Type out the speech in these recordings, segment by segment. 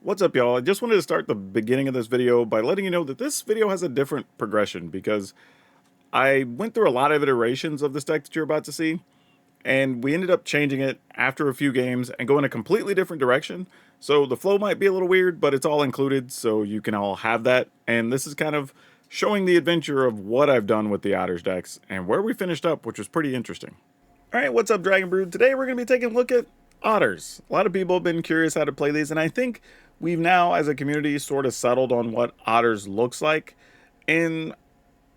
What's up, y'all? I just wanted to start the beginning of this video by letting you know that this video has a different progression because I went through a lot of iterations of this deck that you're about to see, and we ended up changing it after a few games and going a completely different direction. So the flow might be a little weird, but it's all included, so you can all have that. And this is kind of showing the adventure of what I've done with the Otters decks and where we finished up, which was pretty interesting. Alright, what's up, Dragon Brood? Today we're going to be taking a look at Otters. A lot of people have been curious how to play these, and I think we've now, as a community, sort of settled on what Otters looks like. And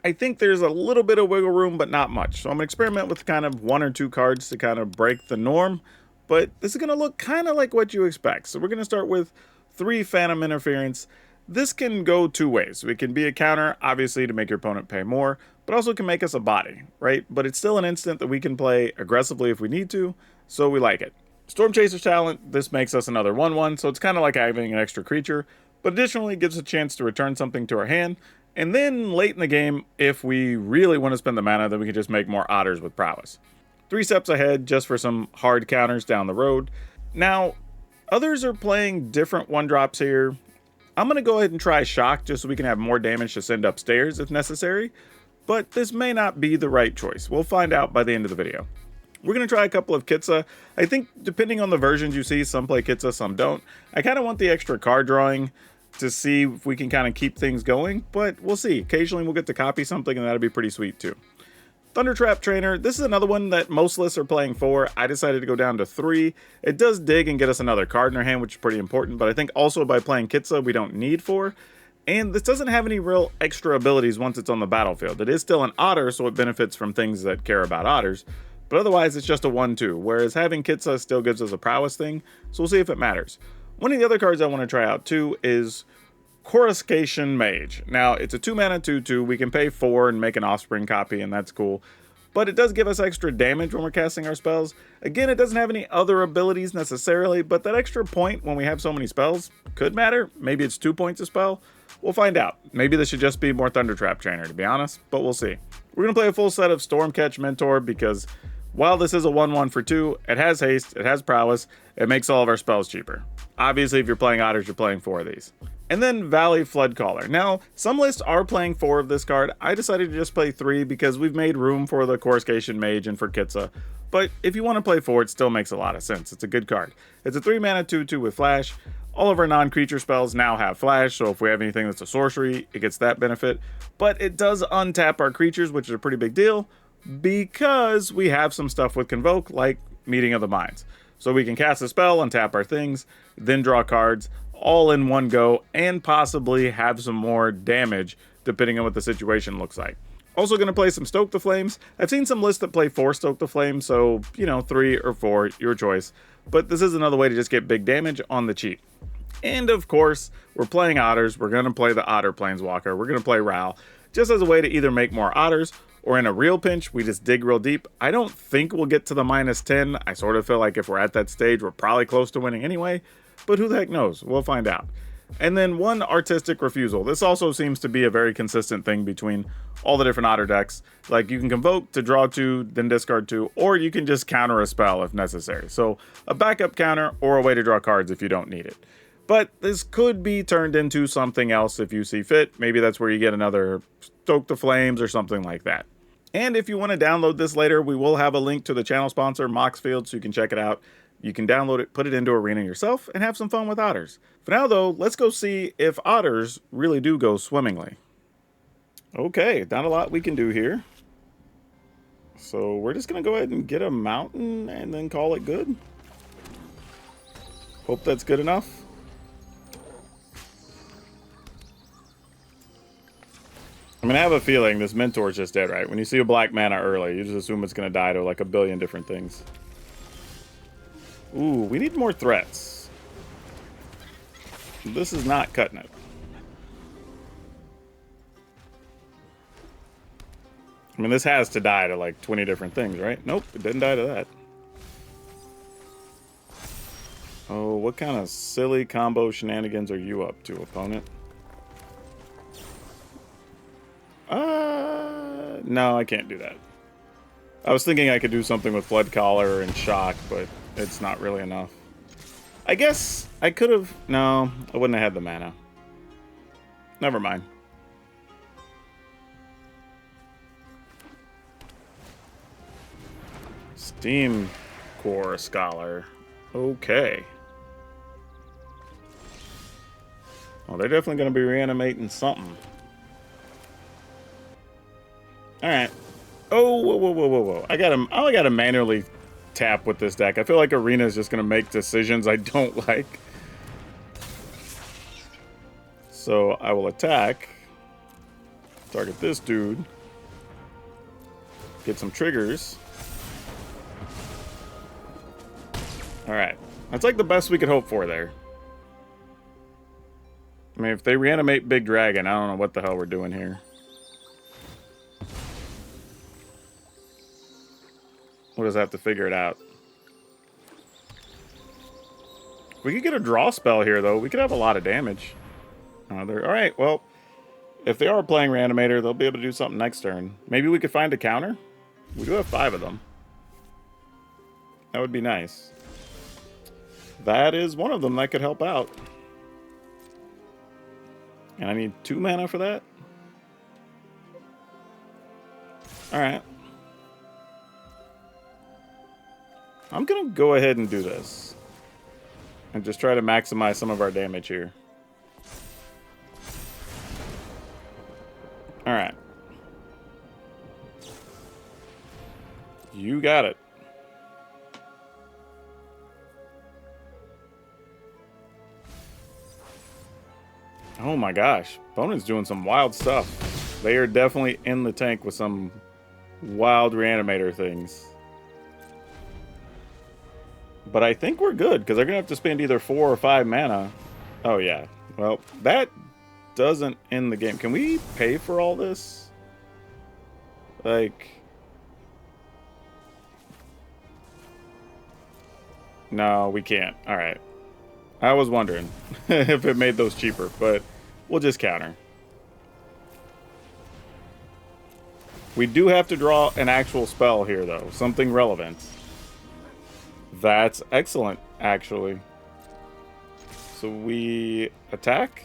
I think there's a little bit of wiggle room, but not much. So I'm going to experiment with kind of one or two cards to kind of break the norm. But this is going to look kind of like what you expect. So we're going to start with 3 Phantom Interference. This can go two ways. It can be a counter, obviously, to make your opponent pay more, but also can make us a body, right? But it's still an instant that we can play aggressively if we need to, so we like it. Storm Chaser's talent, this makes us another 1/1, so it's kind of like having an extra creature, but additionally gives us a chance to return something to our hand, and then late in the game, if we really want to spend the mana, then we can just make more Otters with prowess. 3 steps ahead, just for some hard counters down the road. Now, others are playing different 1-drops here. I'm going to go ahead and try Shock, just so we can have more damage to send upstairs if necessary, but this may not be the right choice. We'll find out by the end of the video. We're going to try a couple of Kitsa. I think depending on the versions you see, some play Kitsa, some don't. I kind of want the extra card drawing to see if we can kind of keep things going, but we'll see. Occasionally we'll get to copy something, and that'll be pretty sweet too. Thundertrap Trainer, this is another one that most lists are playing 4. I decided to go down to 3. It does dig and get us another card in our hand, which is pretty important, but I think also by playing Kitsa we don't need 4. And this doesn't have any real extra abilities once it's on the battlefield. It is still an Otter, so it benefits from things that care about Otters. But otherwise, it's just a 1/2, whereas having Kitsa still gives us a prowess thing, so we'll see if it matters. One of the other cards I want to try out too is Coruscation Mage. Now, it's a 2-mana 2/2, we can pay 4 and make an Offspring copy, and that's cool. But it does give us extra damage when we're casting our spells. Again, it doesn't have any other abilities necessarily, but that extra point when we have so many spells could matter. Maybe it's 2 points a spell. We'll find out. Maybe this should just be more Thundertrap Trainer, to be honest, but we'll see. We're going to play a full set of Stormcatch Mentor because while this is a 1/1 for 2, it has haste, it has prowess, it makes all of our spells cheaper. Obviously, if you're playing Otters, you're playing 4 of these. And then Valley Floodcaller. Now, some lists are playing 4 of this card. I decided to just play 3 because we've made room for the Coruscation Mage and for Kitsa. But if you want to play 4, it still makes a lot of sense. It's a good card. It's a 3-mana 2/2 with Flash. All of our non-creature spells now have Flash, so if we have anything that's a sorcery, it gets that benefit. But it does untap our creatures, which is a pretty big deal, because we have some stuff with Convoke, like Meeting of the Minds. So we can cast a spell, untap our things, then draw cards, all in one go, and possibly have some more damage, depending on what the situation looks like. Also going to play some Stoke the Flames. I've seen some lists that play 4 Stoke the Flames, so, 3 or 4, your choice. But this is another way to just get big damage on the cheap. And of course, we're playing Otters. We're going to play the Otter Planeswalker. We're going to play Ral, just as a way to either make more Otters, or in a real pinch, we just dig real deep. I don't think we'll get to the -10. I sort of feel like if we're at that stage, we're probably close to winning anyway. But who the heck knows? We'll find out. And then one Artistic Refusal. This also seems to be a very consistent thing between all the different Otter decks. Like, you can Convoke to draw 2, then discard 2, or you can just counter a spell if necessary. So a backup counter or a way to draw cards if you don't need it. But this could be turned into something else if you see fit. Maybe that's where you get another Stoke the Flames or something like that. And if you want to download this later, we will have a link to the channel sponsor, Moxfield, so you can check it out. You can download it, put it into Arena yourself, and have some fun with Otters. For now, though, let's go see if Otters really do go swimmingly. Okay, not a lot we can do here. So we're just going to go ahead and get a mountain and then call it good. Hope that's good enough. I mean, I have a feeling this Mentor's just dead, right? When you see a black mana early, you just assume it's going to die to like a billion different things. Ooh, we need more threats. This is not cutting it. I mean, this has to die to like 20 different things, right? Nope, it didn't die to that. Oh, what kind of silly combo shenanigans are you up to, opponent? No, I can't do that. I was thinking I could do something with Flood Collar and Shock, but it's not really enough. I guess I could have... No, I wouldn't have had the mana. Never mind. Steam Core Scholar. Okay. Well, they're definitely going to be reanimating something. Alright. Oh, whoa, whoa, whoa, whoa, whoa. I gotta manually tap with this deck. I feel like Arena is just going to make decisions I don't like. So I will attack. Target this dude. Get some triggers. Alright. That's like the best we could hope for there. I mean, if they reanimate Big Dragon, I don't know what the hell we're doing here. We'll just have to figure it out. We could get a draw spell here, though. We could have a lot of damage. Alright, well, if they are playing Reanimator, they'll be able to do something next turn. Maybe we could find a counter? We do have 5 of them. That would be nice. That is one of them that could help out. And I need 2 mana for that? Alright. I'm gonna go ahead and do this. And just try to maximize some of our damage here. Alright. You got it. Oh my gosh. Opponent's doing some wild stuff. They are definitely in the tank with some wild Reanimator things. But I think we're good, because they're going to have to spend either 4 or 5 mana. Oh, yeah. Well, that doesn't end the game. Can we pay for all this? Like... No, we can't. Alright. I was wondering if it made those cheaper, but we'll just counter. We do have to draw an actual spell here, though. Something relevant. That's excellent, actually. So we attack.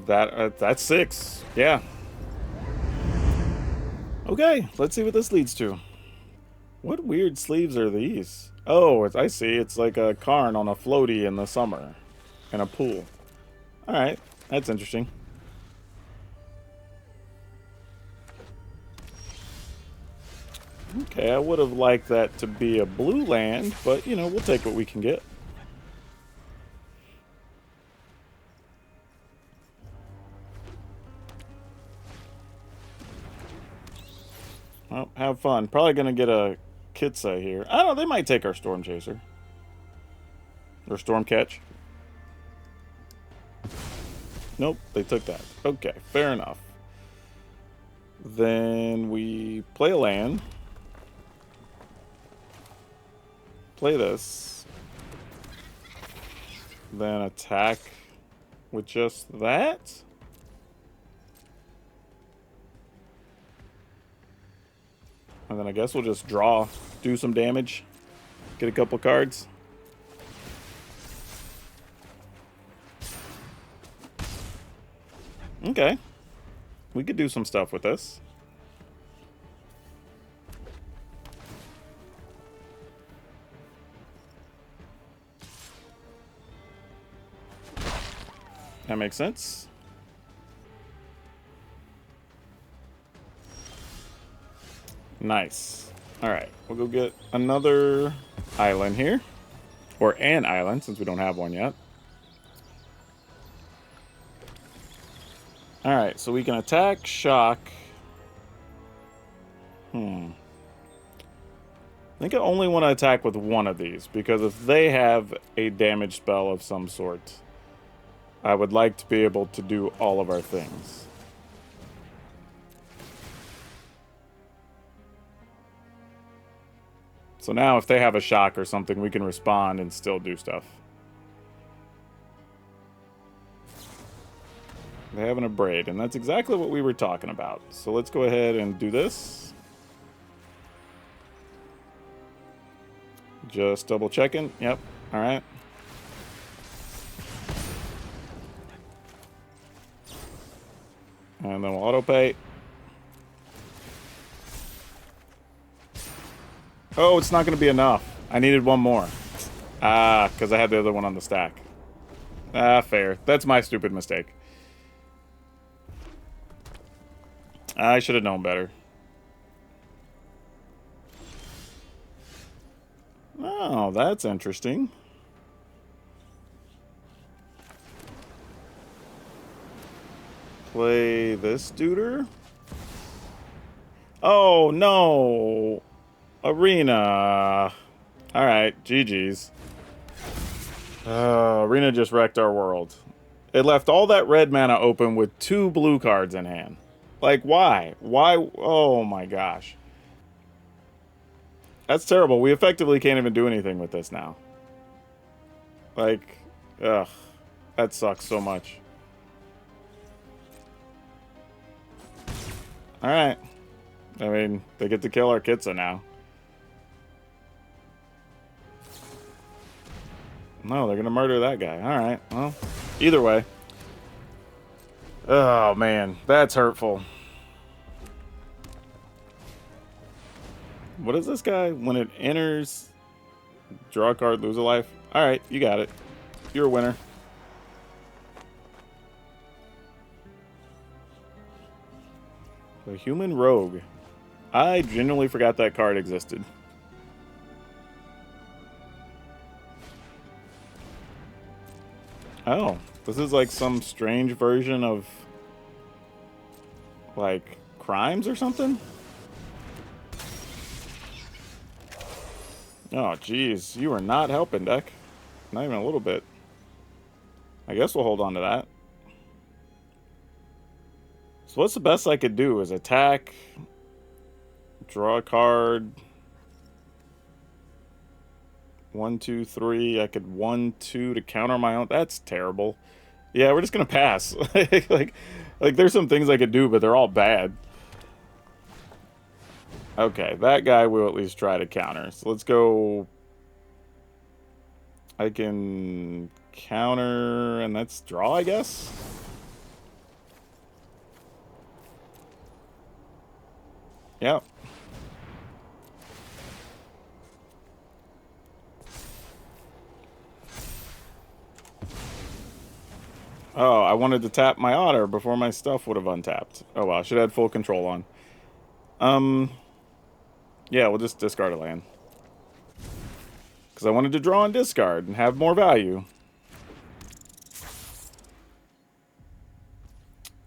That's 6. Yeah. Okay, let's see what this leads to. What weird sleeves are these? Oh, I see. It's like a Karn on a floaty in the summer. In a pool. Alright, that's interesting. Okay, I would have liked that to be a blue land, but, you know, we'll take what we can get. Well, have fun. Probably going to get a Kitsa here. I don't know, they might take our Storm Chaser. Or Storm Catch. Nope, they took that. Okay, fair enough. Then we play a land. Play this. Then attack with just that. And then I guess we'll just draw, do some damage, get a couple cards. Okay. We could do some stuff with this. That makes sense. Nice. Alright, we'll go get another island here. Or an island, since we don't have one yet. Alright, so we can attack, shock. I think I only want to attack with one of these, because if they have a damage spell of some sort, I would like to be able to do all of our things. So now if they have a shock or something, we can respond and still do stuff. They have an Abrade, and that's exactly what we were talking about. So let's go ahead and do this. Just double checking. Yep. All right. And then we'll auto pay. Oh, it's not going to be enough. I needed one more. Ah, because I had the other one on the stack. Ah, fair. That's my stupid mistake. I should have known better. Oh, that's interesting. Play this duder. Oh, no. Arena. Alright, GG's. Arena just wrecked our world. It left all that red mana open with 2 blue cards in hand. Like, why? Why? Oh my gosh. That's terrible. We effectively can't even do anything with this now. Like, ugh. That sucks so much. Alright. I mean, they get to kill our Kitsa now. No, they're gonna murder that guy. Alright, well, either way. Oh, man. That's hurtful. What is this guy? When it enters, draw a card, lose a life. Alright, you got it. You're a winner. The Human Rogue. I genuinely forgot that card existed. Oh, this is like some strange version of, like, crimes or something? Oh, jeez. You are not helping, deck. Not even a little bit. I guess we'll hold on to that. So what's the best I could do? Is attack, draw a card. 1, 2, 3. I could 1, 2 to counter my own. That's terrible. Yeah, we're just gonna pass. like there's some things I could do, but they're all bad. Okay, that guy will at least try to counter. So let's go. I can counter, and that's draw, I guess. Yep. Oh, I wanted to tap my otter before my stuff would have untapped. Oh well, I should have had full control on. Yeah, we'll just discard a land. Because I wanted to draw and discard and have more value.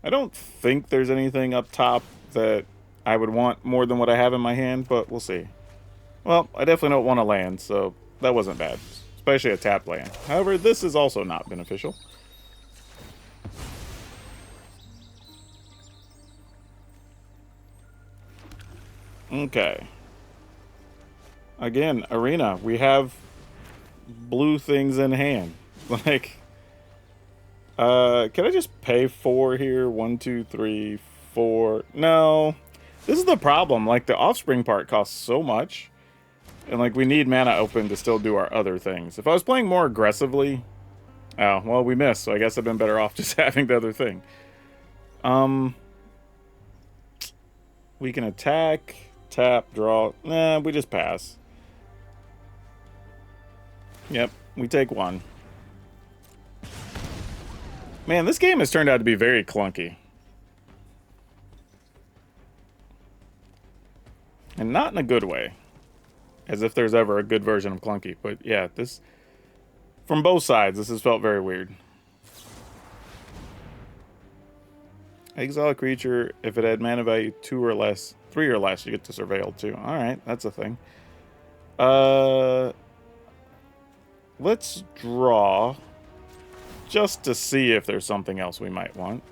I don't think there's anything up top that I would want more than what I have in my hand, but we'll see. Well, I definitely don't want a land, so that wasn't bad. Especially a tapped land. However, this is also not beneficial. Okay. Again, Arena. We have blue things in hand. Like, can I just pay 4 here? 1, 2, 3, 4. No. This is the problem. Like, the offspring part costs so much. And, like, we need mana open to still do our other things. If I was playing more aggressively... Oh, well, we missed, so I guess I've been better off just having the other thing. We can attack, tap, draw. Nah, we just pass. Yep, we take 1. Man, this game has turned out to be very clunky. And not in a good way. As if there's ever a good version of clunky. But yeah, this... From both sides, this has felt very weird. Exile a creature. If it had mana value 2 or less, 3 or less, you get to surveil too. Alright, that's a thing. Let's draw. Just to see if there's something else we might want.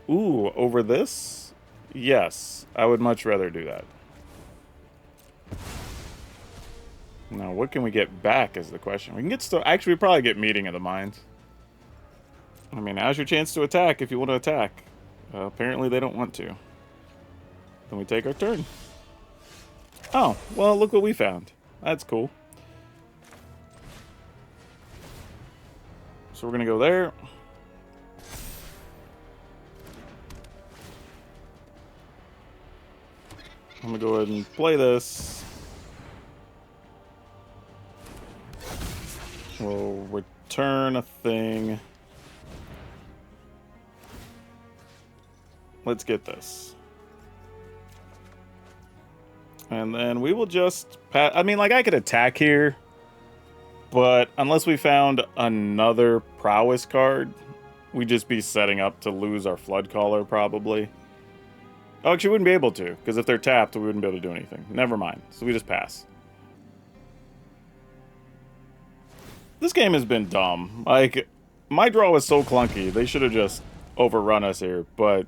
Ooh, over this? Yes, I would much rather do that. Now, what can we get back is the question. We can get stuff. Actually, we probably get Meeting of the Minds. I mean, now's your chance to attack if you want to attack. Apparently, they don't want to. Then we take our turn. Oh, well, look what we found. That's cool. So we're going to go there. I'm going to go ahead and play this. We'll return a thing. Let's get this. And then we will just... I mean, like, I could attack here. But unless we found another prowess card, we'd just be setting up to lose our Flood Caller, probably. Oh, actually, we wouldn't be able to, because if they're tapped, we wouldn't be able to do anything. Never mind. So we just pass. This game has been dumb. Like, my draw was so clunky. They should have just overrun us here, but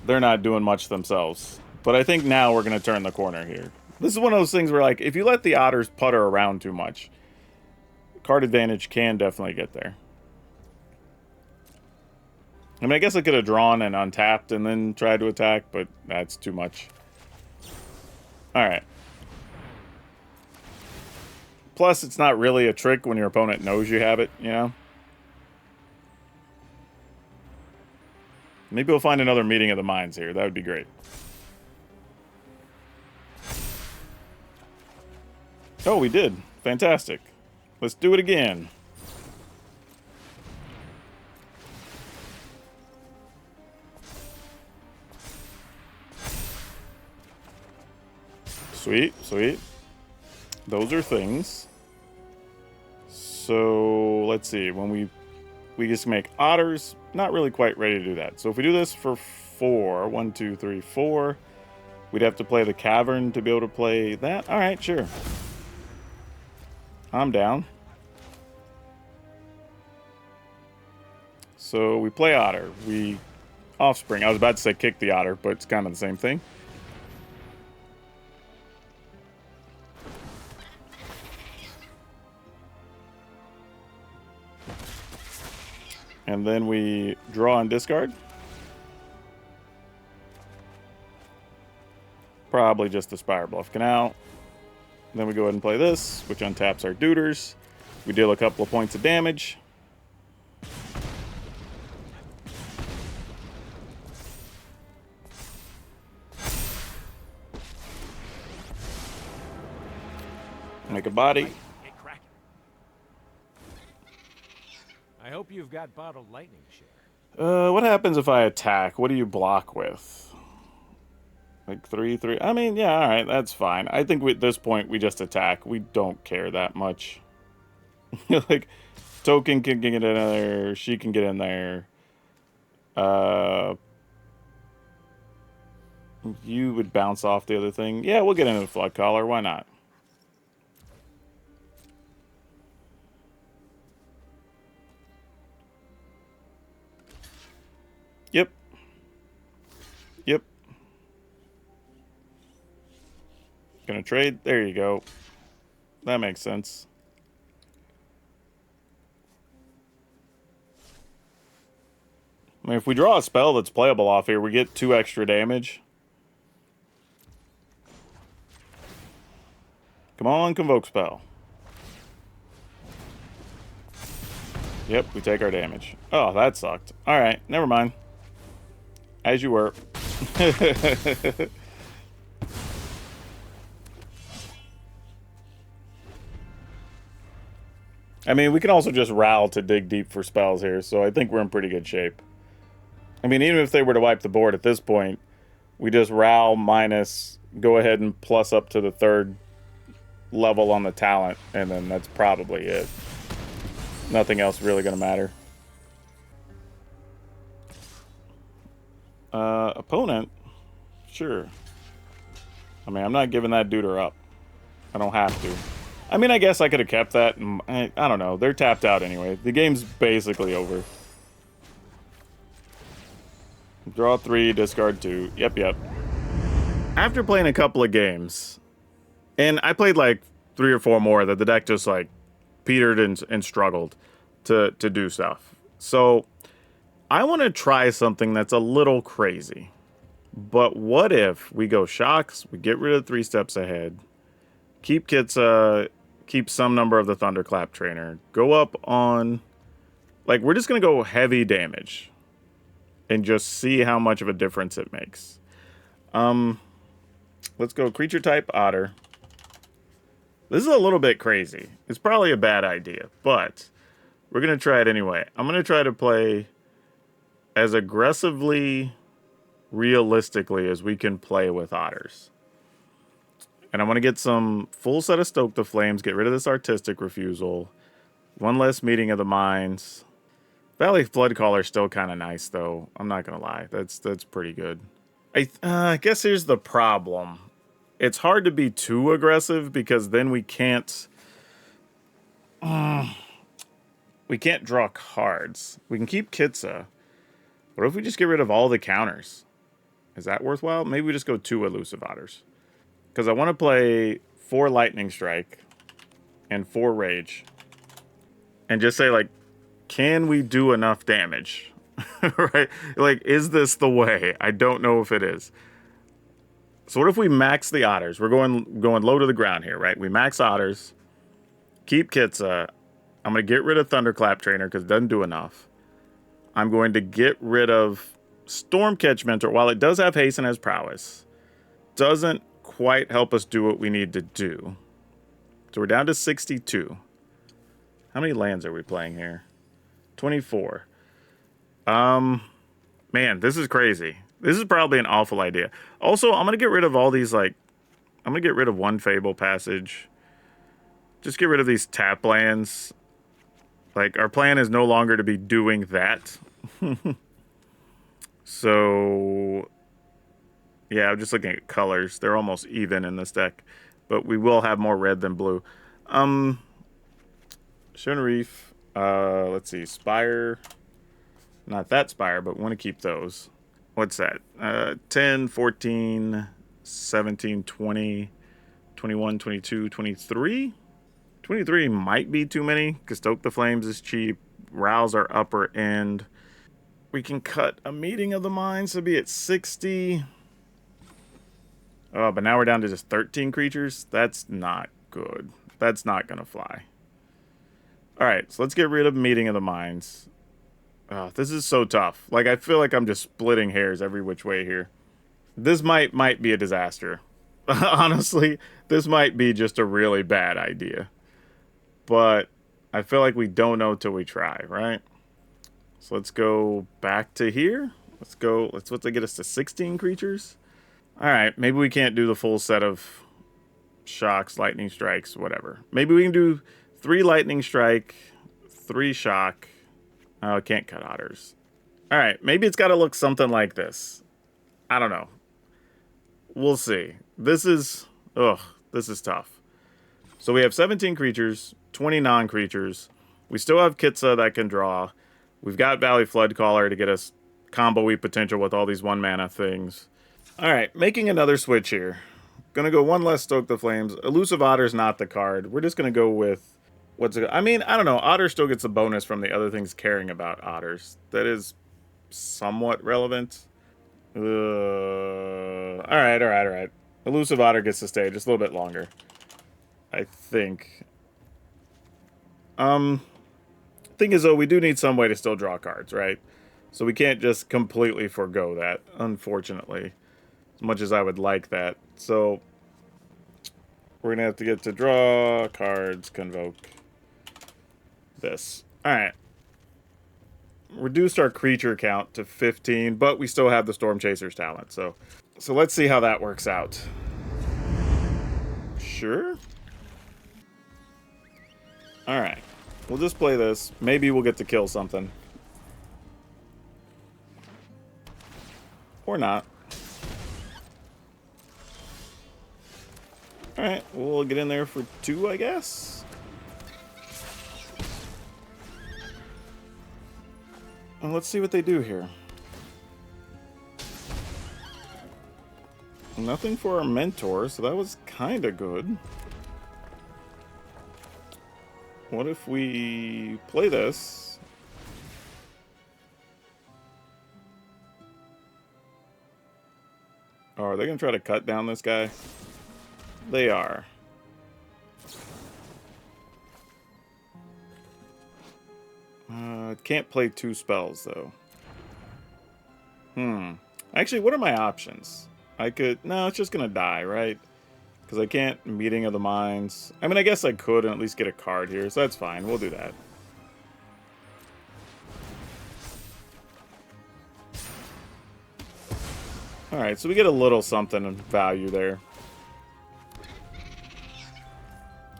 they're not doing much themselves. But I think now we're going to turn the corner here. This is one of those things where, like, if you let the Otters putter around too much, card advantage can definitely get there. I mean, I guess I could have drawn and untapped and then tried to attack, but that's too much. Alright. Plus, it's not really a trick when your opponent knows you have it, you know? Maybe we'll find another meeting of the minds here. That would be great. Oh, we did. Fantastic. Let's do it again. Sweet, sweet. Those are things. So, let's see. When we just make Otters, not really quite ready to do that. So if we do this for 4, 1, 2, 3, 4, we'd have to play the Cavern to be able to play that. All right, sure. I'm down. So we play Otter. We Offspring. I was about to say kick the Otter, but it's kind of the same thing. And then we draw and discard. Probably just the Spire Bluff Canal. Then we go ahead and play this, which untaps our Duders. We deal a couple of points of damage. Make a body. I hope you've got bottled lightning share. What happens if I attack? What do you block with? Like 3, 3. I mean, yeah, all right, that's fine. I think at this point we just attack. We don't care that much. Like, Token can get in there. She can get in there. You would bounce off the other thing. Yeah, we'll get into the Flood Caller. Why not? Yep. Yep. Gonna trade? There you go. That makes sense. I mean, if we draw a spell that's playable off here, we get 2 extra damage. Come on, Convoke Spell. Yep, we take our damage. Oh, that sucked. Alright, never mind. As you were. I mean, we can also just Ral to dig deep for spells here, so I think we're in pretty good shape. I mean, even if they were to wipe the board at this point, we just Ral minus, go ahead and plus up to the 3rd level on the talent, and then that's probably it. Nothing else really going to matter. Opponent? Sure. I mean, I'm not giving that duder up. I don't have to. I mean, I guess I could have kept that. And I don't know. They're tapped out anyway. The game's basically over. Draw 3, discard 2. Yep, yep. After playing a couple of games, and I played like 3 or 4 more that the deck just like petered and struggled to do stuff. So I want to try something that's a little crazy. But what if we go shocks, we get rid of 3 steps ahead, Keep Kitsa, keep some number of the Thunderclap Trainer. Go up on... Like, we're just going to go heavy damage. And just see how much of a difference it makes. Let's go creature type Otter. This is a little bit crazy. It's probably a bad idea, but we're going to try it anyway. I'm going to try to play as aggressively, realistically as we can play with Otters. And I want to get some full set of Stoke the Flames, get rid of this Artistic Refusal. One less Meeting of the Minds. Valley Floodcaller is still kind of nice, though. I'm not going to lie. That's pretty good. I guess here's the problem. It's hard to be too aggressive because then we can't draw cards. We can keep Kitsa. What if we just get rid of all the counters? Is that worthwhile? Maybe we just go 2 Elusive Otters. Because I want to play 4 Lightning Strike and 4 Rage. And just say, like, can we do enough damage? Right? Like, is this the way? I don't know if it is. So what if we max the Otters? We're going low to the ground here, right? We max Otters. Keep Kitsa. I'm going to get rid of Thunderclap Trainer because it doesn't do enough. I'm going to get rid of Stormcatch Mentor. While it does have haste and has prowess, doesn't quite help us do what we need to do. So we're down to 62. How many lands are we playing here? 24. Man, this is crazy. This is probably an awful idea. Also, I'm going to get rid of all these, like... I'm going to get rid of one Fable Passage. Just get rid of these tap lands. Like, our plan is no longer to be doing that. So... Yeah, I'm just looking at colors. They're almost even in this deck. But we will have more red than blue. Shone Reef. Let's see. Spire. Not that Spire, but we want to keep those. What's that? 10, 14, 17, 20, 21, 22, 23? 23 might be too many, because Stoke the Flames is cheap. Rouse our upper end. We can cut a Meeting of the Minds to be at 60. Oh, but now we're down to just 13 creatures? That's not good. That's not going to fly. Alright, so let's get rid of Meeting of the Minds. This is so tough. Like, I feel like I'm just splitting hairs every which way here. This might be a disaster. Honestly, this might be just a really bad idea. But I feel like we don't know till we try, right? So let's go back to here. Let's what they get us to 16 creatures. Alright, maybe we can't do the full set of shocks, lightning strikes, whatever. Maybe we can do 3 lightning strike, 3 shock. Oh, I can't cut Otters. Alright, maybe it's got to look something like this. I don't know. We'll see. This is tough. So we have 17 creatures, 20 non-creatures. We still have Kitsa that can draw. We've got Valley Floodcaller to get us combo-y potential with all these 1-mana things. Alright, making another switch here. Gonna go 1 less Stoke the Flames. Elusive Otter's not the card. We're just gonna go with... I mean, I don't know. Otter still gets a bonus from the other things caring about Otters. That is somewhat relevant. Alright. Elusive Otter gets to stay just a little bit longer. I think. Thing is, though, we do need some way to still draw cards, right? So we can't just completely forego that, unfortunately. As much as I would like that. So we're going to have to get to draw cards, convoke this. Alright. Reduced our creature count to 15, but we still have the Storm Chaser's talent. So let's see how that works out. Sure. Alright. We'll just play this. Maybe we'll get to kill something. Or not. Alright, we'll get in there for 2, I guess. Well, let's see what they do here. Nothing for our mentor, so that was kind of good. What if we play this? Oh, are they going to try to cut down this guy? They are. Can't play 2 spells, though. Actually, what are my options? I could... No, it's just going to die, right? Because I can't Meeting of the Minds. I mean, I guess I could at least get a card here, so that's fine. We'll do that. Alright, so we get a little something of value there.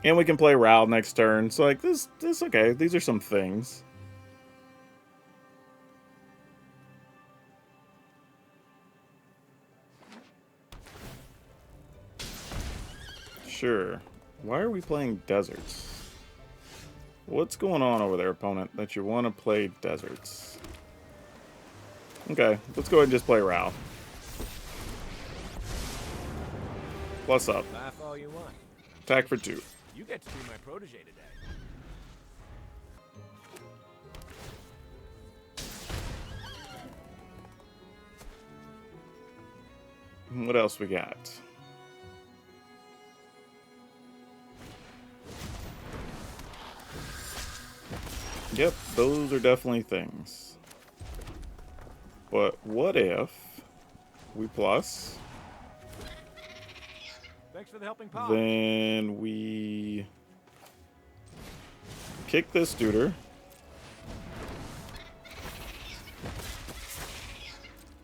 And we can play Ral next turn. So, like, this okay. These are some things. Sure. Why are we playing Deserts? What's going on over there, opponent, that you want to play Deserts? Okay, let's go ahead and just play Ral. Plus up. Laugh all you want. Attack for 2. You get to be my protege today. What else we got? Yep, those are definitely things. But what if we plus... Thanks for the helping paw. Then we kick this duder.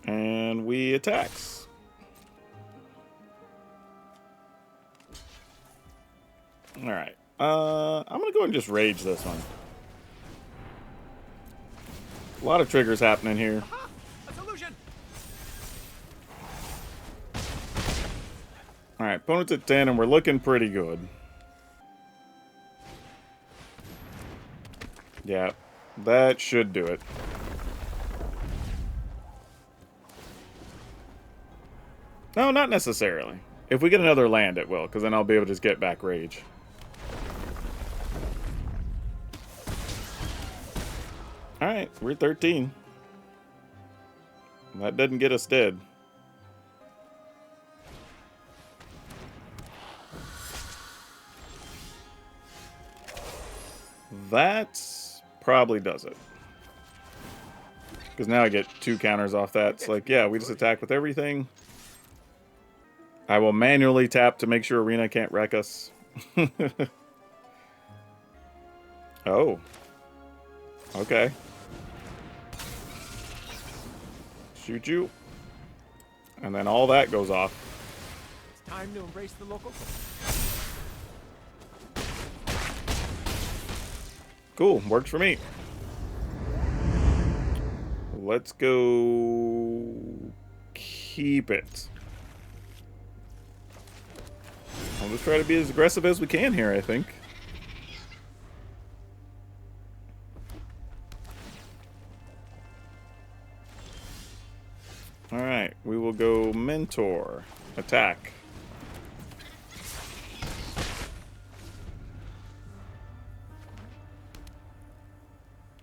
And we attacks. Alright. I'm gonna go and just rage this one. A lot of triggers happening here. Aha! A solution! Alright, opponent's at 10 and we're looking pretty good. Yeah, that should do it. No, not necessarily. If we get another land, it will, because then I'll be able to just get back rage. Alright, we're 13. That doesn't get us dead. That probably does it. Because now I get 2 counters off that. It's like, yeah, we just attack with everything. I will manually tap to make sure Arena can't wreck us. Oh. Okay. Shoot you. And then all that goes off. It's time to embrace the local. Cool, works for me. Let's go keep it. I'll just try to be as aggressive as we can here, I think. Alright, we will go Mentor. Attack.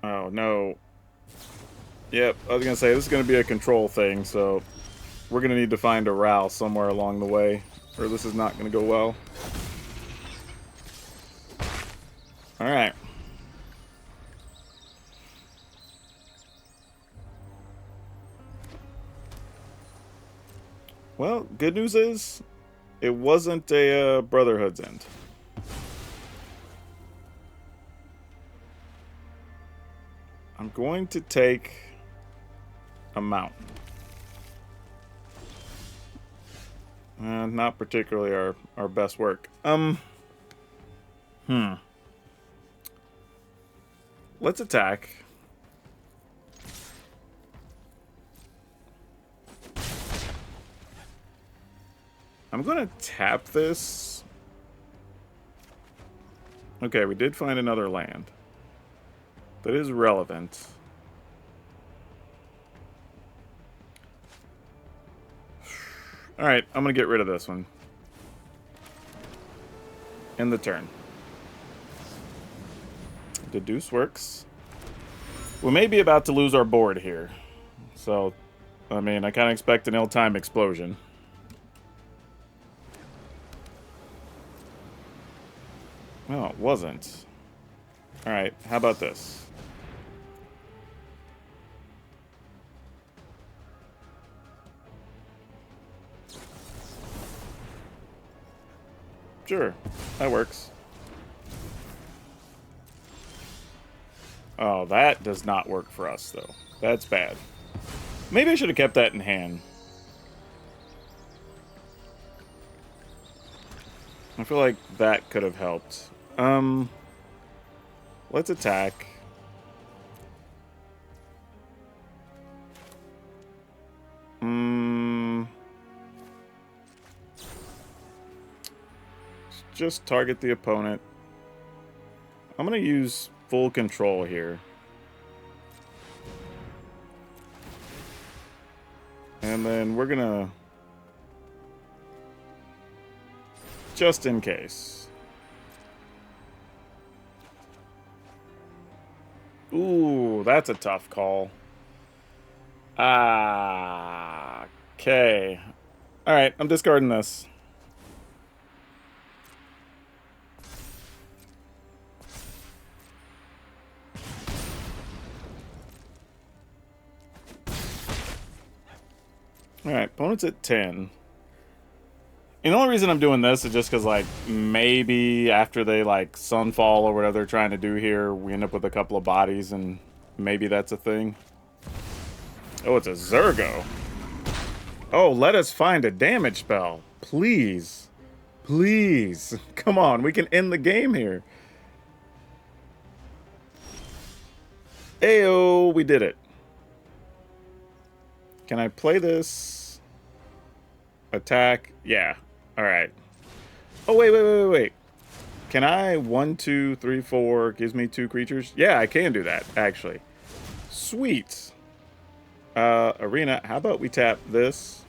Oh, no. Yep, I was going to say, this is going to be a control thing, so we're going to need to find a Ral somewhere along the way, or this is not going to go well. Alright. Well, good news is, it wasn't a Brotherhood's End. I'm going to take a mountain. Not particularly our best work. Let's attack. I'm going to tap this. Okay, we did find another land. That is relevant. Alright, I'm going to get rid of this one. End the turn. Deduce works. We may be about to lose our board here. So, I mean, I kind of expect an ill-timed explosion. No, it wasn't. Alright, how about this? Sure, that works. Oh, that does not work for us, though. That's bad. Maybe I should have kept that in hand. I feel like that could have helped. Let's attack. Just target the opponent. I'm gonna use full control here. And then we're gonna... just in case. Ooh, that's a tough call. Ah, okay. Alright, I'm discarding this. Alright, opponent's at 10. And the only reason I'm doing this is just because, like, maybe after they, like, Sunfall or whatever they're trying to do here, we end up with a couple of bodies, and maybe that's a thing. Oh, it's a Zergo. Oh, let us find a damage spell. Please. Please. Come on, we can end the game here. Ayo, we did it. Can I play this? Attack? Yeah. Alright. Oh, wait. Can I 1, 2, 3, 4 gives me 2 creatures? Yeah, I can do that, actually. Sweet. Arena, how about we tap this,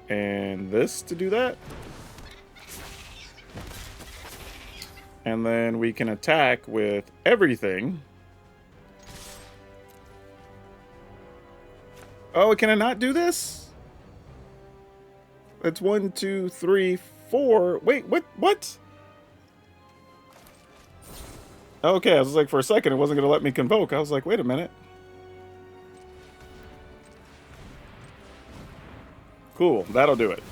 and this to do that? And then we can attack with everything. Oh, can I not do this? That's 1, 2, 3, 4. Wait, what? Okay, I was like, for a second, it wasn't going to let me convoke. I was like, wait a minute. Cool, that'll do it.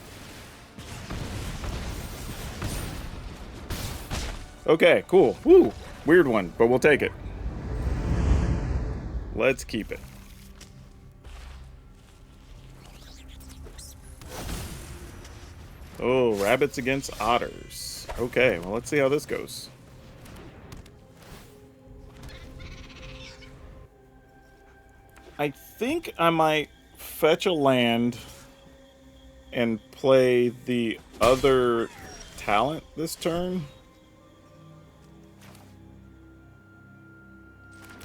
Okay, cool. Woo! Weird one, but we'll take it. Let's keep it. Oh, rabbits against otters. Okay, well, let's see how this goes. I think I might fetch a land and play the other talent this turn.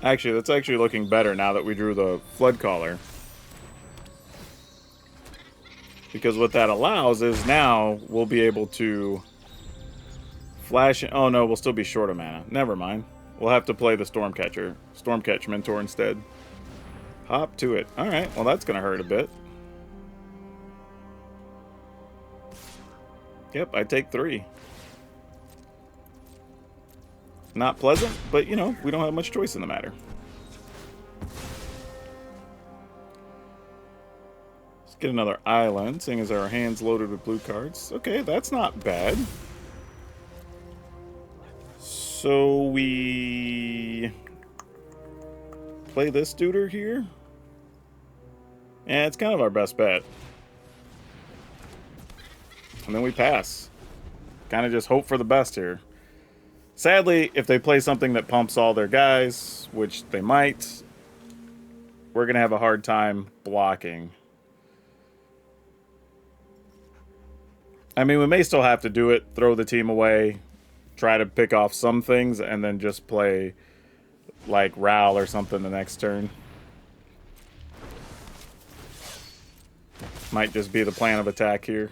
Actually, that's actually looking better now that we drew the Flood Caller. Because what that allows is now we'll be able to flash... Oh no, we'll still be short of mana. Never mind. We'll have to play the Stormcatch Mentor instead. Hop to it. Alright, well that's going to hurt a bit. Yep, I take 3. Not pleasant, but you know, we don't have much choice in the matter. Let's get another island, seeing as our hand's loaded with blue cards. Okay, that's not bad. So we play this duder here. And it's kind of our best bet. And then we pass. Kind of just hope for the best here. Sadly, if they play something that pumps all their guys, which they might, we're going to have a hard time blocking. I mean, we may still have to do it, throw the team away, try to pick off some things, and then just play like Ral or something the next turn. Might just be the plan of attack here.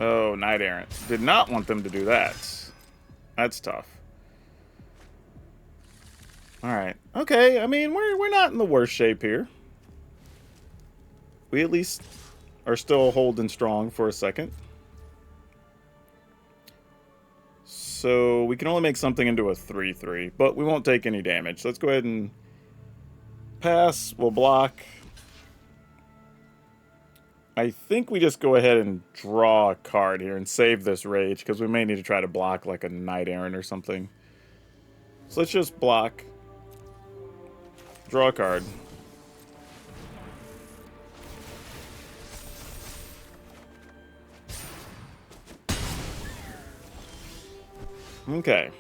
Oh, Knight Errant. Did not want them to do that. That's tough. Alright. Okay, I mean, we're not in the worst shape here. We at least are still holding strong for a second. So we can only make something into a 3/3, but we won't take any damage. Let's go ahead and pass. We'll block. I think we just go ahead and draw a card here and save this rage, because we may need to try to block like a Knight Errant or something. So let's just block. Draw a card. Okay.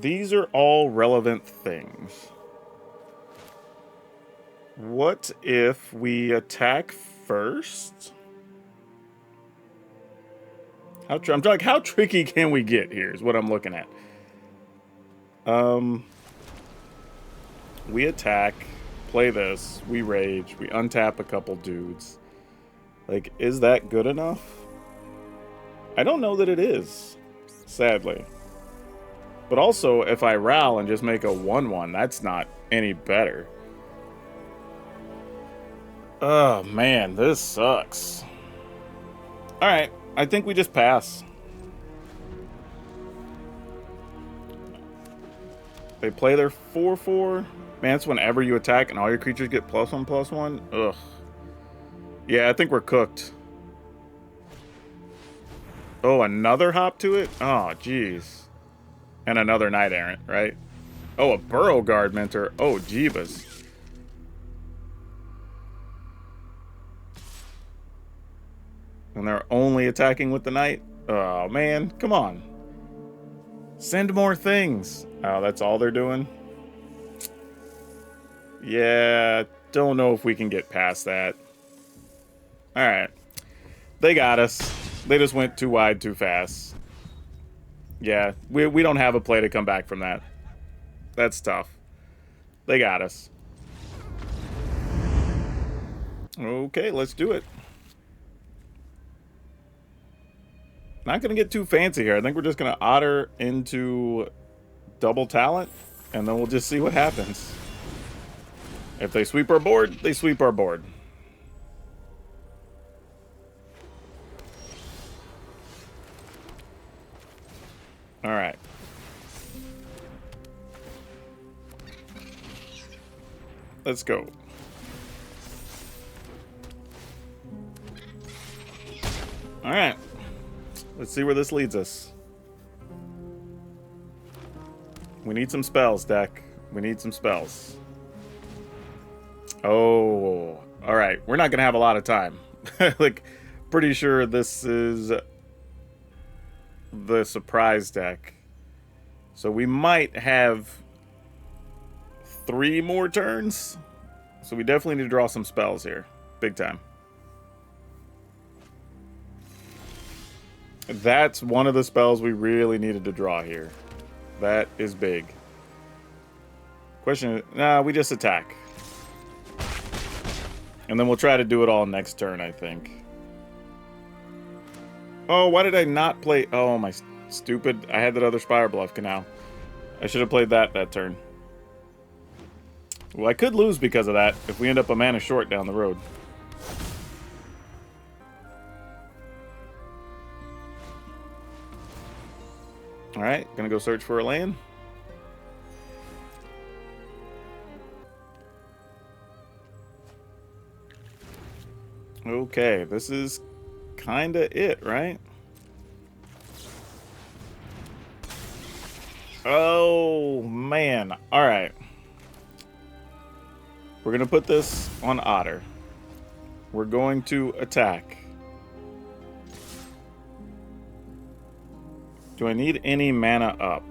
These are all relevant things. What if we attack first? I'm like, how tricky can we get here is what I'm looking at. We attack, play this, we rage, we untap a couple dudes. Like, is that good enough? I don't know that it is, sadly. But also, if I Ral and just make a 1/1, that's not any better. Oh, man, this sucks. Alright, I think we just pass. They play their 4/4. Man, it's whenever you attack and all your creatures get +1/+1. Ugh. Yeah, I think we're cooked. Oh, another hop to it? Oh, jeez. And another Knight Errant, right? Oh, a Burrow Guard Mentor. Oh, jeebus. And they're only attacking with the Knight? Oh, man. Come on. Send more things. Oh, that's all they're doing? Yeah, don't know if we can get past that. Alright. They got us. They just went too wide too fast. Yeah, we don't have a play to come back from that. That's tough. They got us. Okay, let's do it. Not going to get too fancy here. I think we're just going to otter into double talent, and then we'll just see what happens. If they sweep our board, they sweep our board. Alright. Let's go. Alright. Let's see where this leads us. We need some spells, deck. We need some spells. Oh. Alright. We're not going to have a lot of time. Like, pretty sure this is the surprise deck. So we might have 3 more turns. So we definitely need to draw some spells here. Big time. That's one of the spells we really needed to draw here. That is big. Question is, nah, we just attack. And then we'll try to do it all next turn, I think. Oh, why did I not play? Oh, my stupid. I had that other Spire Bluff Canal. I should have played that turn. Well, I could lose because of that if we end up a mana short down the road. Alright, gonna go search for a land. Okay, this is kinda it, right? Oh, man. Alright. We're gonna put this on Otter. We're going to attack. Do I need any mana up?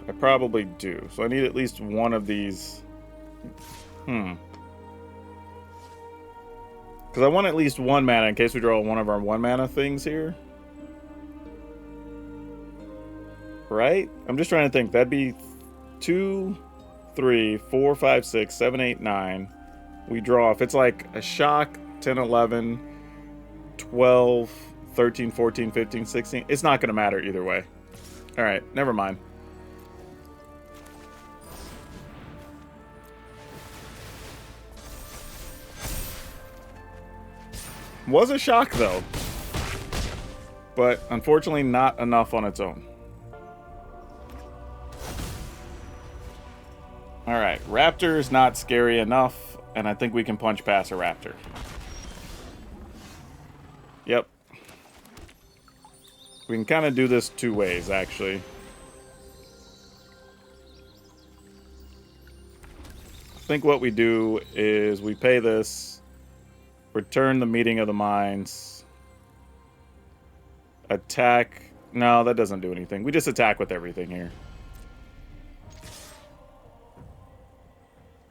I probably do. So I need at least one of these. Because I want at least 1 mana in case we draw one of our 1 mana things here. Right? I'm just trying to think. That'd be 2, 3, 4, 5, 6, 7, 8, 9. We draw. If it's like a shock, 10, 11, 12, 13, 14, 15, 16. It's not going to matter either way. Alright, never mind. Was a shock, though. But, unfortunately, not enough on its own. Alright, Raptor is not scary enough, and I think we can punch past a Raptor. Yep. We can kind of do this two ways, actually. I think what we do is we pay this, return the Meeting of the Minds, attack. No, that doesn't do anything. We just attack with everything here.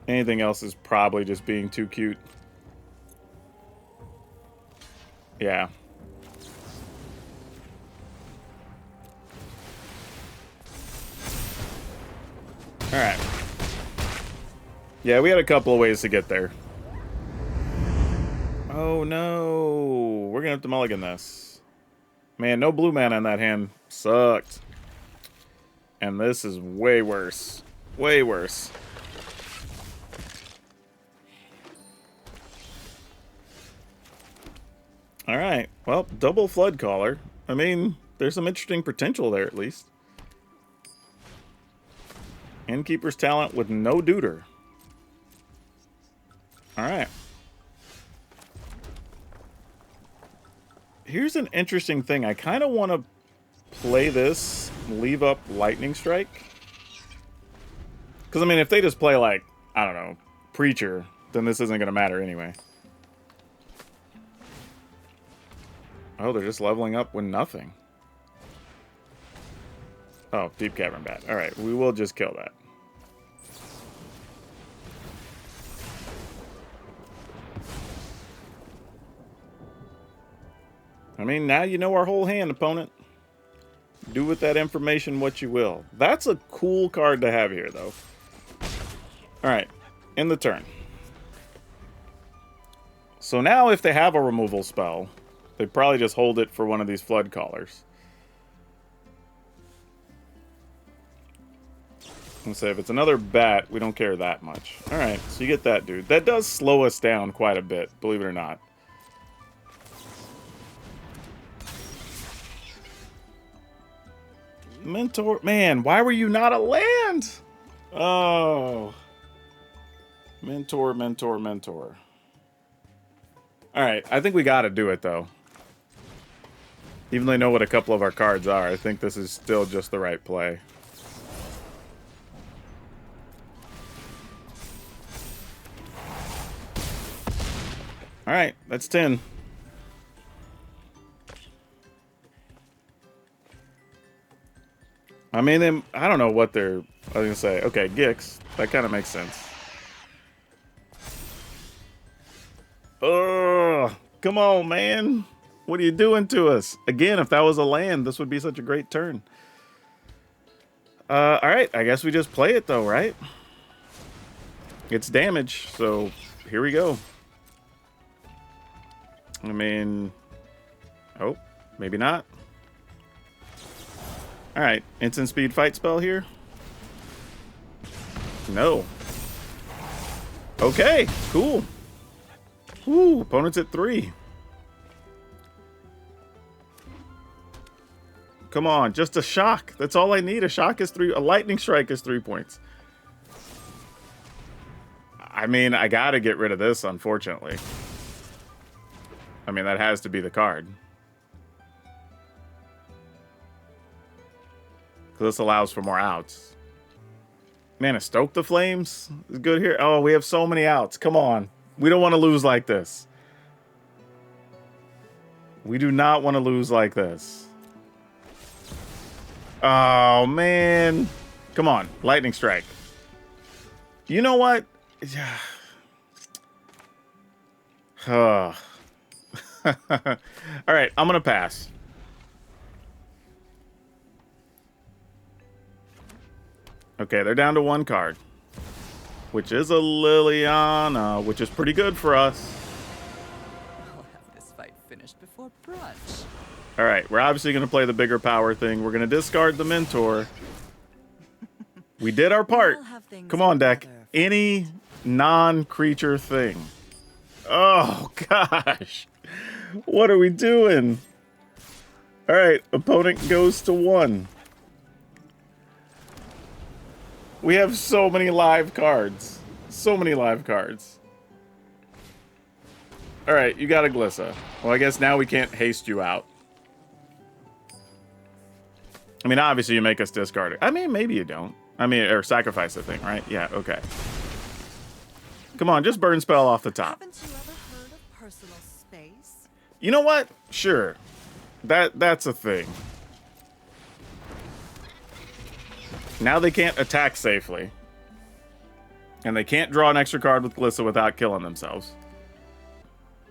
Anything else is probably just being too cute. Yeah. Alright. Yeah, we had a couple of ways to get there. Oh no. We're gonna have to mulligan this. Man, no blue mana in that hand. Sucked. And this is way worse. Way worse. Alright. Well, double Flood Caller. I mean, there's some interesting potential there at least. Innkeeper's Talent with no Duder. Alright. Here's an interesting thing. I kind of want to play this, leave up Lightning Strike. Because, I mean, if they just play, like, I don't know, Preacher, then this isn't going to matter anyway. Oh, they're just leveling up with nothing. Oh, Deep Cavern Bat. Alright, we will just kill that. I mean, now you know our whole hand, opponent. Do with that information what you will. That's a cool card to have here, though. Alright, in the turn. So now if they have a removal spell, they probably just hold it for one of these Flood Callers. And say if it's another bat, we don't care that much. Alright, so you get that dude. That does slow us down quite a bit, believe it or not. Mentor, man, why were you not a land? Oh. Mentor, mentor, mentor. Alright, I think we gotta do it, though. Even though I know what a couple of our cards are, I think this is still just the right play. Alright, that's 10. I mean, I don't know what they're... I was going to say, okay, Gix. That kind of makes sense. Ugh! Come on, man! What are you doing to us? Again, if that was a land, this would be such a great turn. Alright, I guess we just play it, though, right? It's damage, so here we go. I mean... Oh, maybe not. Alright, instant speed fight spell here? No. Okay, cool. Woo, opponent's at 3. Come on, just a shock. That's all I need. A shock is 3. A lightning strike is 3 points. I mean, I gotta get rid of this, unfortunately. I mean, that has to be the card. This allows for more outs. Man, a Stoke the Flames is good here. Oh, we have so many outs. Come on. We don't want to lose like this. We do not want to lose like this. Oh, man. Come on. Lightning Strike. You know what? All right, I'm going to pass. Okay, they're down to 1 card. Which is a Liliana, which is pretty good for us. I'll have this fight finished before brunch. Alright, we're obviously going to play the bigger power thing. We're going to discard the Mentor. We did our part. Come on, deck. Any non-creature thing. Oh, gosh. What are we doing? Alright, opponent goes to 1. We have so many live cards. So many live cards. Alright, you got a Glissa. Well, I guess now we can't haste you out. I mean, obviously you make us discard it. I mean, maybe you don't. I mean, or sacrifice the thing, right? Yeah, okay. Come on, just burn spell off the top. Haven't you ever heard of personal space? You know what? Sure. That's a thing. Now they can't attack safely. And they can't draw an extra card with Glissa without killing themselves.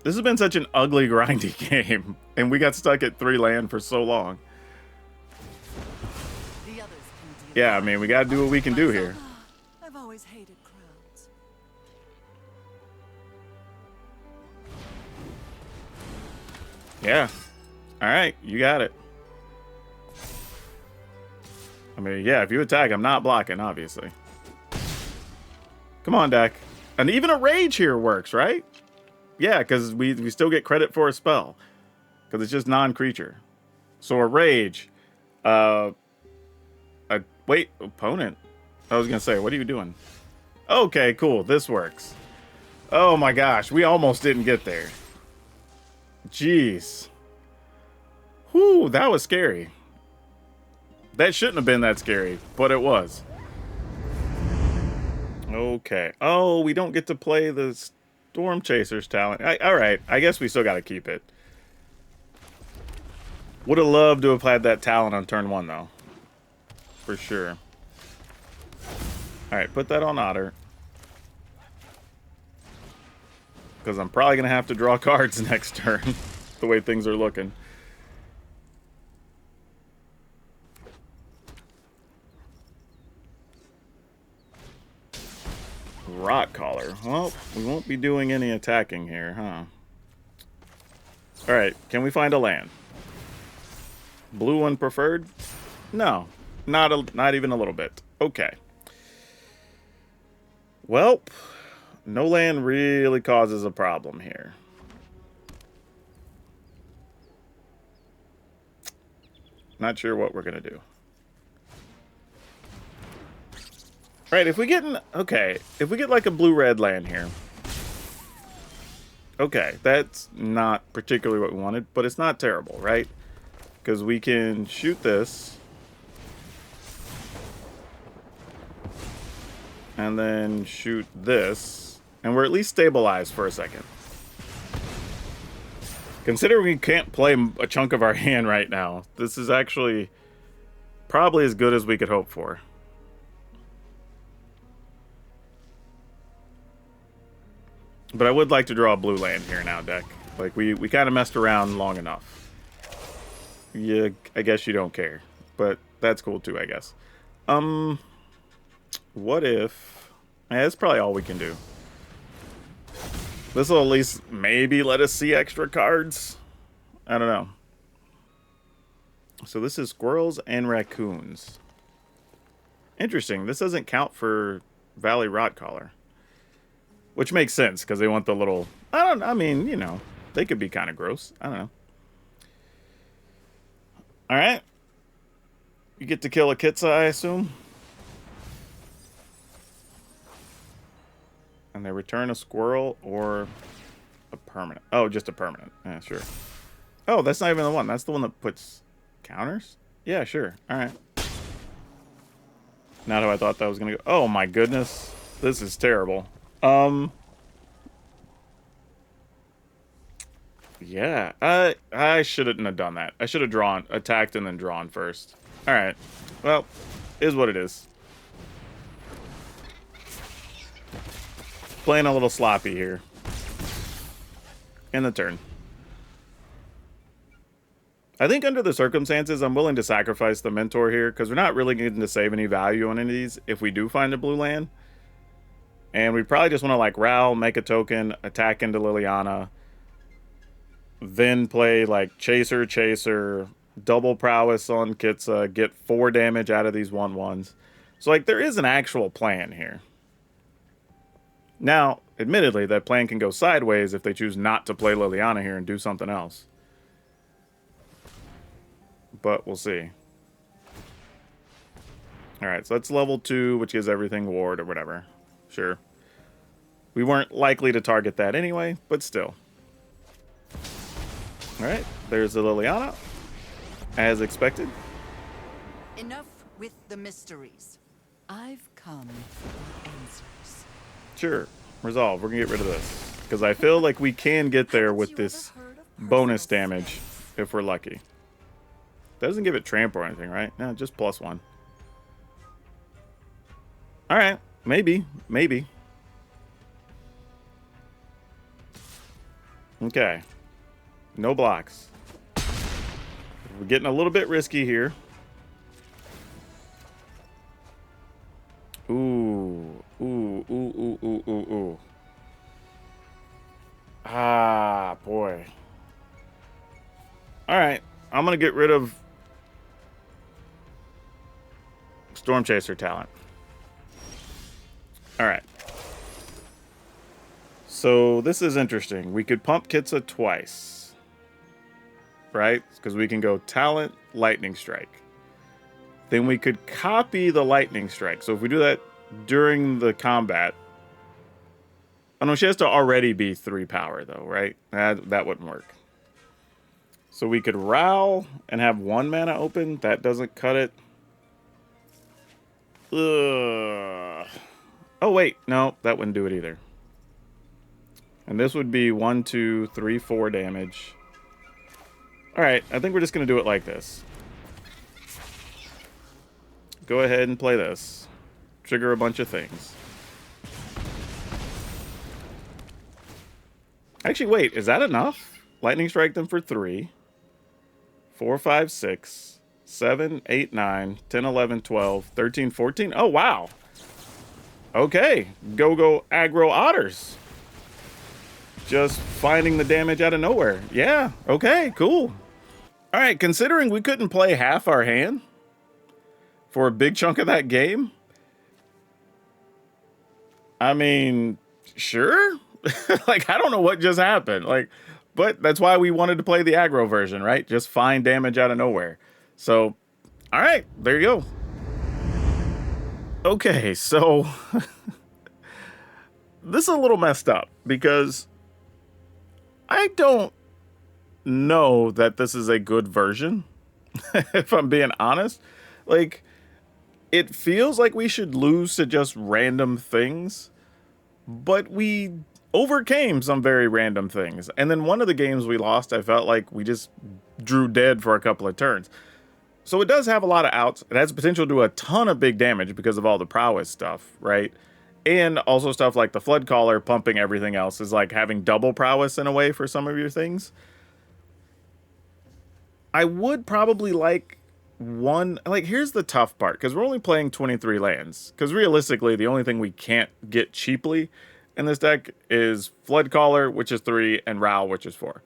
This has been such an ugly, grindy game. And we got stuck at 3 land for so long. The others can deal. Yeah, I mean, we gotta do what we can do here. I've always hated crowds. Yeah. Alright, you got it. I mean, yeah, if you attack, I'm not blocking, obviously. Come on, deck. And even a Rage here works, right? Yeah, because we still get credit for a spell. Because it's just non-creature. So a Rage. Wait, opponent. I was going to say, what are you doing? Okay, cool. This works. Oh my gosh, we almost didn't get there. Jeez. Whew, that was scary. That shouldn't have been that scary, but it was. Okay. Oh, we don't get to play the Storm Chaser's talent. Alright, I guess we still got to keep it. Would have loved to have had that talent on turn 1, though. For sure. Alright, put that on Otter. Because I'm probably going to have to draw cards next turn. The way things are looking. Rot Collar. Well, we won't be doing any attacking here, huh? Alright, can we find a land? Blue one preferred? No. Not even a little bit. Okay. Well, no land really causes a problem here. Not sure what we're going to do. Right, if we get if we get like a blue-red land here. Okay, that's not particularly what we wanted, but it's not terrible, right? Because we can shoot this. And then shoot this. And we're at least stabilized for a second. Considering we can't play a chunk of our hand right now, this is actually probably as good as we could hope for. But I would like to draw a blue land here now, deck. Like, we kind of messed around long enough. Yeah, I guess you don't care. But that's cool too, I guess. What if... Yeah, that's probably all we can do. This will at least maybe let us see extra cards. I don't know. So this is squirrels and raccoons. Interesting. This doesn't count for Valley Rot Collar. Which makes sense, because they want the little... I mean, you know, they could be kind of gross. I don't know. Alright. You get to kill a Kitsa, I assume? And they return a squirrel or a permanent. Oh, just a permanent. Yeah, sure. Oh, that's not even the one. That's the one that puts counters? Yeah, sure. Alright. Not how I thought that was going to go. Oh, my goodness. This is terrible. Yeah, I shouldn't have done that. I should have attacked and then drawn first. Alright. Well, is what it is. Playing a little sloppy here. In the turn. I think under the circumstances, I'm willing to sacrifice the Mentor here, because we're not really getting to save any value on any of these if we do find a blue land. And we probably just want to, like, Ral, make a token, attack into Liliana, then play, like, Chaser, double Prowess on Kitsa, get 4 damage out of these 1/1s. So, like, there is an actual plan here. Now, admittedly, that plan can go sideways if they choose not to play Liliana here and do something else. But we'll see. Alright, so that's level 2, which gives everything ward or whatever. Sure. We weren't likely to target that anyway, but still. Alright, there's the Liliana, as expected. Enough with the mysteries. I've come for answers. Sure, resolve. We're gonna get rid of this. Because I feel like we can get there with this bonus damage if we're lucky. Doesn't give it tramp or anything, right? No, just +1. Alright, maybe. Okay. No blocks. We're getting a little bit risky here. Ooh. Ah, boy. Alright, I'm going to get rid of Storm Chaser talent. Alright. So, this is interesting. We could pump Kitsa twice. Right? Because we can go Talent, Lightning Strike. Then we could copy the Lightning Strike. So, if we do that during the combat... Oh, no, she has to already be 3 power, though, right? That wouldn't work. So we could Row and have 1 mana open. That doesn't cut it. Ugh. Oh, wait. No, that wouldn't do it either. And this would be 1, 2, 3, 4 damage. Alright, I think we're just going to do it like this. Go ahead and play this. Trigger a bunch of things. Actually, wait, is that enough? Lightning Strike them for 3. 4, 5, 6, 7, 8, 9, 10, 11, 12, 13, 14. Oh, wow. Okay. Go Aggro Otters. Just finding the damage out of nowhere. Yeah, okay, cool. All right, considering we couldn't play half our hand for a big chunk of that game, I mean, sure. Like, I don't know what just happened. Like, but that's why we wanted to play the aggro version, right? Just find damage out of nowhere. So, all right, there you go. Okay, so this is a little messed up because I don't know that this is a good version, if I'm being honest. Like, it feels like we should lose to just random things, but we overcame some very random things. And then one of the games we lost, I felt like we just drew dead for a couple of turns. So it does have a lot of outs. It has potential to do a ton of big damage because of all the prowess stuff, right? And also stuff like the Flood Caller pumping everything else is like having double prowess in a way for some of your things. I would probably like one... Like, here's the tough part, because we're only playing 23 lands. Because realistically, the only thing we can't get cheaply in this deck is Flood Caller, which is 3, and Row, which is 4.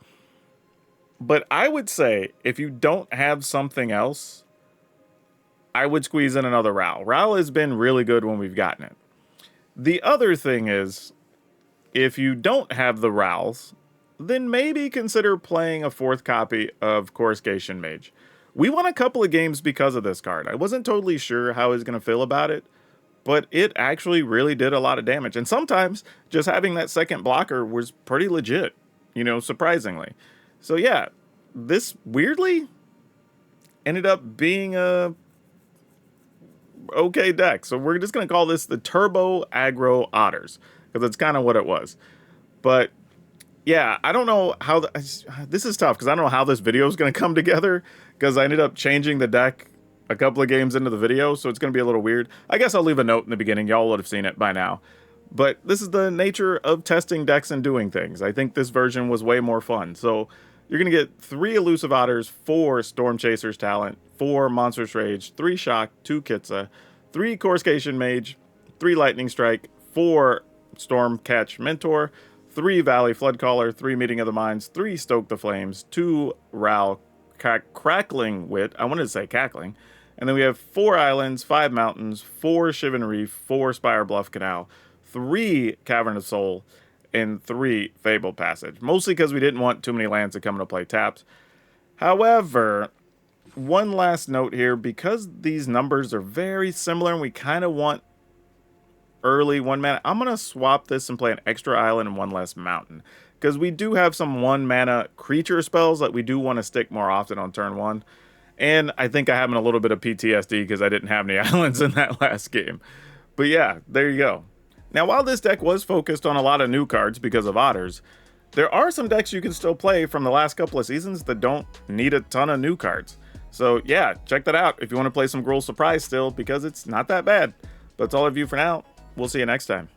But I would say, if you don't have something else, I would squeeze in another Row. Row has been really good when we've gotten it. The other thing is, if you don't have the Rows, then maybe consider playing a 4th copy of Coruscation Mage. We won a couple of games because of this card. I wasn't totally sure how I was going to feel about it, but it actually really did a lot of damage. And sometimes just having that second blocker was pretty legit, you know, surprisingly. So yeah, this weirdly ended up being a okay deck. So we're just going to call this the Turbo Aggro Otters, because that's kind of what it was. But yeah, I don't know how... this is tough, because I don't know how this video is going to come together, because I ended up changing the deck a couple of games into the video, so it's going to be a little weird. I guess I'll leave a note in the beginning. Y'all would have seen it by now. But this is the nature of testing decks and doing things. I think this version was way more fun. So you're going to get 3 Elusive Otters, 4 Storm Chasers Talent, 4 Monstrous Rage, 3 Shock, 2 Kitsa, 3 Coruscation Mage, 3 Lightning Strike, 4 Storm Catch Mentor, 3 Valley Flood Caller, 3 Meeting of the Minds, 3 Stoke the Flames, 2 Row Crackling Wit. I wanted to say Cackling. And then we have 4 Islands, 5 Mountains, 4 Shivan Reef, 4 Spire Bluff Canal, 3 Cavern of Soul, and 3 Fabled Passage. Mostly because we didn't want too many lands to come into play tapped. However, one last note here, because these numbers are very similar and we kind of want early 1 mana, I'm going to swap this and play an extra island and 1 less mountain. because we do have some 1-mana creature spells that we do want to stick more often on turn 1. And I think I have a little bit of PTSD because I didn't have any islands in that last game. But yeah, there you go. Now, while this deck was focused on a lot of new cards because of Otters, there are some decks you can still play from the last couple of seasons that don't need a ton of new cards. So yeah, check that out if you want to play some Gruul Surprise still, because it's not that bad. But that's all of you for now. We'll see you next time.